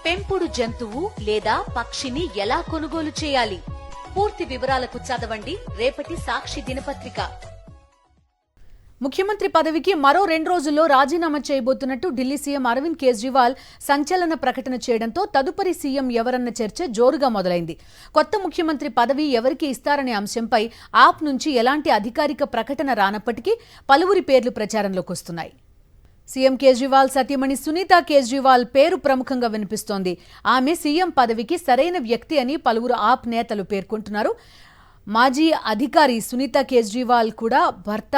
పెంపుడు జంతువు లేదా పక్షిని ఎలా కొనుగోలు చేయాలి? పూర్తి వివరాలకు చదవండి రేపటి సాక్షి దినపత్రిక. ముఖ్యమంత్రి పదవికి మరో 2 రోజుల్లో రాజీనామా చేయబోతున్నట్టు ఢిల్లీ సీఎం అరవింద్ కేజ్రీవాల్ సంచలన ప్రకటన చేయడంతో తదుపరి సీఎం ఎవరన్న చర్చ జోరుగా మొదలైంది. కొత్త ముఖ్యమంత్రి పదవి ఎవరికి ఇస్తారనే అంశంపై ఆప్ నుంచి ఎలాంటి అధికారిక ప్రకటన రానప్పటికీ పలువురి పేర్లు ప్రచారంలోకి వస్తున్నాయి. సీఎం కేజ్రీవాల్ సతీమణి సునీత కేజ్రీవాల్ పేరు ప్రముఖంగా వినిపిస్తోంది. ఆమె సీఎం పదవికి సరైన వ్యక్తి అని పలువురు ఆప్ నేతలు పేర్కొంటున్నారు. మాజీ అధికారి సునీత కేజ్రీవాల్ కూడా భర్త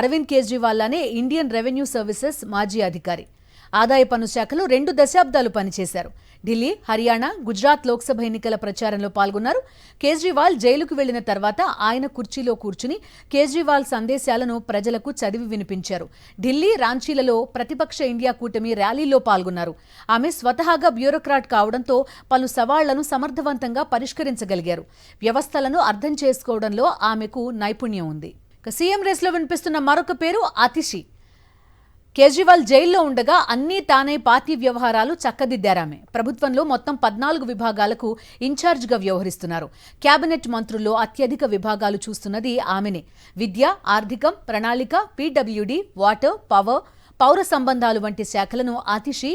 అరవింద్ కేజ్రీవాల్ లానే ఇండియన్ రెవెన్యూ సర్వీసెస్ మాజీ అధికారి. ఆదాయ పన్ను శాఖలో 2 దశాబ్దాలు పనిచేశారు. ఢిల్లీ, హర్యానా, గుజరాత్ లోక్సభ ఎన్నికల ప్రచారంలో పాల్గొన్నారు. కేజ్రీవాల్ జైలుకు వెళ్లిన తర్వాత ఆయన కుర్చీలో కూర్చుని కేజ్రీవాల్ సందేశాలను ప్రజలకు చదివి వినిపించారు. ఢిల్లీ, రాంచీలలో ప్రతిపక్ష ఇండియా కూటమి ర్యాలీలో పాల్గొన్నారు. ఆమె స్వతహాగా బ్యూరోక్రాట్ కావడంతో పలు సవాళ్లను సమర్థవంతంగా పరిష్కరించగలిగారు. వ్యవస్థలను అర్థం చేసుకోవడంలో ఆమెకు నైపుణ్యం ఉంది. సీఎం రేస్లో వినిపిస్తున్న మరొక పేరు అతిషి. కేజ్రీవాల్ జైల్లో ఉండగా అన్నీ తానే పార్టీ వ్యవహారాలు చక్కదిద్దారామె. ప్రభుత్వంలో మొత్తం 14 విభాగాలకు ఇన్ఛార్జిగా వ్యవహరిస్తున్నారు. కేబినెట్ మంత్రుల్లో అత్యధిక విభాగాలు చూస్తున్నది ఆమెనే. విద్య, ఆర్థికం, ప్రణాళిక, పీడబ్ల్యూడీ, వాటర్, పౌర సంబంధాలు వంటి శాఖలను అతిషి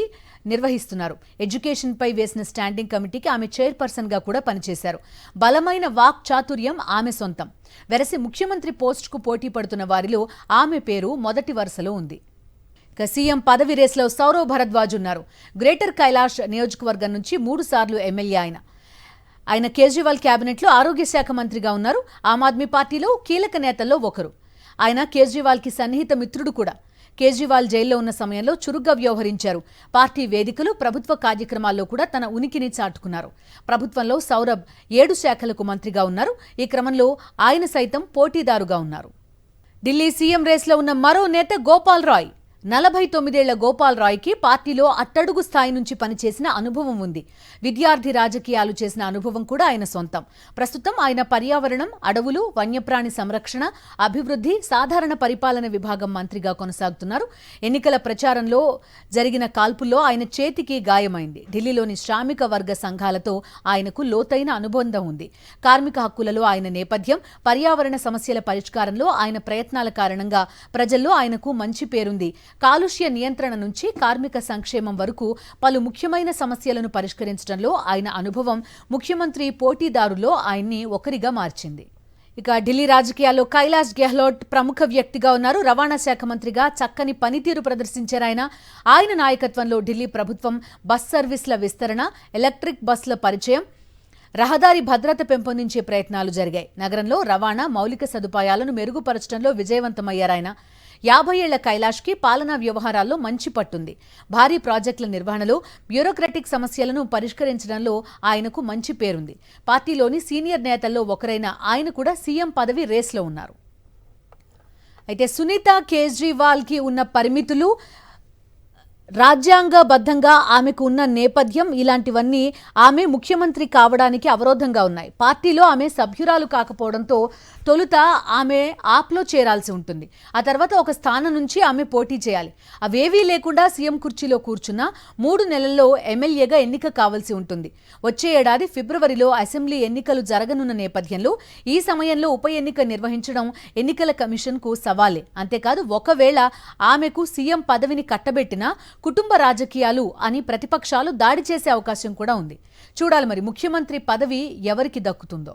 నిర్వహిస్తున్నారు. ఎడ్యుకేషన్పై వేసిన స్టాండింగ్ కమిటీకి ఆమె చైర్పర్సన్ గా కూడా పనిచేశారు. బలమైన వాక్ చాతుర్యం ఆమె సొంతం. వెరసి ముఖ్యమంత్రి పోస్టుకు పోటీ పడుతున్న వారిలో ఆమె పేరు మొదటి వరుసలో ఉంది. సీఎం పదవి రేసులో సౌరవ్ భరద్వాజ్ ఉన్నారు. గ్రేటర్ కైలాష్ నియోజకవర్గం నుంచి 3 సార్లు ఎమ్మెల్యే ఆయన కేజ్రీవాల్ కేబినెట్లో ఆరోగ్య శాఖ మంత్రిగా ఉన్నారు. ఆమ్ ఆద్మీ పార్టీలో కీలక నేతల్లో ఒకరు. ఆయన కేజ్రీవాల్కి సన్నిహిత మిత్రుడు కూడా. కేజ్రీవాల్ జైల్లో ఉన్న సమయంలో చురుగ్గా వ్యవహరించారు. పార్టీ వేదికలు, ప్రభుత్వ కార్యక్రమాల్లో కూడా తన ఉనికిని చాటుకున్నారు. ప్రభుత్వంలో సౌరభ్ 7 శాఖలకు మంత్రిగా ఉన్నారు. ఈ క్రమంలో ఆయన సైతం పోటీదారుగా ఉన్నారు. ఢిల్లీ సీఎం రేస్లో ఉన్న మరో నేత గోపాల్ రాయ్. 49 ఏళ్ల గోపాల్ రాయ్కి పార్టీలో అట్టడుగు స్థాయి నుంచి పనిచేసిన అనుభవం ఉంది. విద్యార్థి రాజకీయాలు చేసిన అనుభవం కూడా ఆయన సొంతం. ప్రస్తుతం ఆయన పర్యావరణం, అడవులు, వన్యప్రాణి సంరక్షణ, అభివృద్ధి, సాధారణ పరిపాలన విభాగం మంత్రిగా కొనసాగుతున్నారు. ఎన్నికల ప్రచారంలో జరిగిన కాల్పుల్లో ఆయన చేతికి గాయమైంది. ఢిల్లీలోని శ్రామిక వర్గ సంఘాలతో ఆయనకు లోతైన అనుబంధం ఉంది. కార్మిక హక్కులలో ఆయన నేపథ్యం, పర్యావరణ సమస్యల పరిష్కారంలో ఆయన ప్రయత్నాల కారణంగా ప్రజల్లో ఆయనకు మంచి పేరుంది. కాలుష్య నియంత్రణ నుంచి కార్మిక సంక్షేమం వరకు పలు ముఖ్యమైన సమస్యలను పరిష్కరించడంలో ఆయన అనుభవం ముఖ్యమంత్రి పోటీదారులో ఆయన్ని ఒకరిగా మార్చింది. ఇక ఢిల్లీ రాజకీయాల్లో కైలాష్ గెహ్లోట్ ప్రముఖ వ్యక్తిగా ఉన్నారు. రవాణా శాఖ మంత్రిగా చక్కని పనితీరు ప్రదర్శించారు ఆయన నాయకత్వంలో ఢిల్లీ ప్రభుత్వం బస్ సర్వీసుల విస్తరణ, ఎలక్ట్రిక్ బస్సుల పరిచయం, రహదారి భద్రత పెంపొందించే ప్రయత్నాలు జరిగాయి. నగరంలో రవాణా మౌలిక సదుపాయాలను మెరుగుపరచడంలో విజయవంతమయ్యారాయన. 50 ఏళ్ల కైలాష్కి పాలనా వ్యవహారాల్లో మంచి పట్టుంది. భారీ ప్రాజెక్టుల నిర్వహణలో, బ్యూరోక్రటిక్ సమస్యలను పరిష్కరించడంలో ఆయనకు మంచి పేరుంది. పార్టీలోని సీనియర్ నేతల్లో ఒకరైన ఆయన కూడా సీఎం పదవి రేస్లో ఉన్నారు. అయితే సునీత కేజ్రీవాల్కి ఉన్న పరిమితులు, రాజ్యాంగబద్ధంగా ఆమెకు ఉన్న నేపథ్యం, ఇలాంటివన్నీ ఆమె ముఖ్యమంత్రి కావడానికి అవరోధంగా ఉన్నాయి. పార్టీలో ఆమె సభ్యురాలు కాకపోవడంతో తొలుత ఆమె ఆప్లో చేరాల్సి ఉంటుంది. ఆ తర్వాత ఒక స్థానం నుంచి ఆమె పోటీ చేయాలి. అవేవీ లేకుండా సీఎం కుర్చీలో కూర్చున్న 3 నెలల్లో ఎమ్మెల్యేగా ఎన్నిక కావాల్సి ఉంటుంది. వచ్చే ఏడాది ఫిబ్రవరిలో అసెంబ్లీ ఎన్నికలు జరగనున్న నేపథ్యంలో ఈ సమయంలో ఉప ఎన్నిక నిర్వహించడం ఎన్నికల కమిషన్కు సవాలే. అంతేకాదు, ఒకవేళ ఆమెకు సీఎం పదవిని కట్టబెట్టినా కుటుంబ రాజకీయాలు అని ప్రతిపక్షాలు దాడి చేసే అవకాశం కూడా ఉంది. చూడాలి మరి ముఖ్యమంత్రి పదవి ఎవరికి దక్కుతుందో.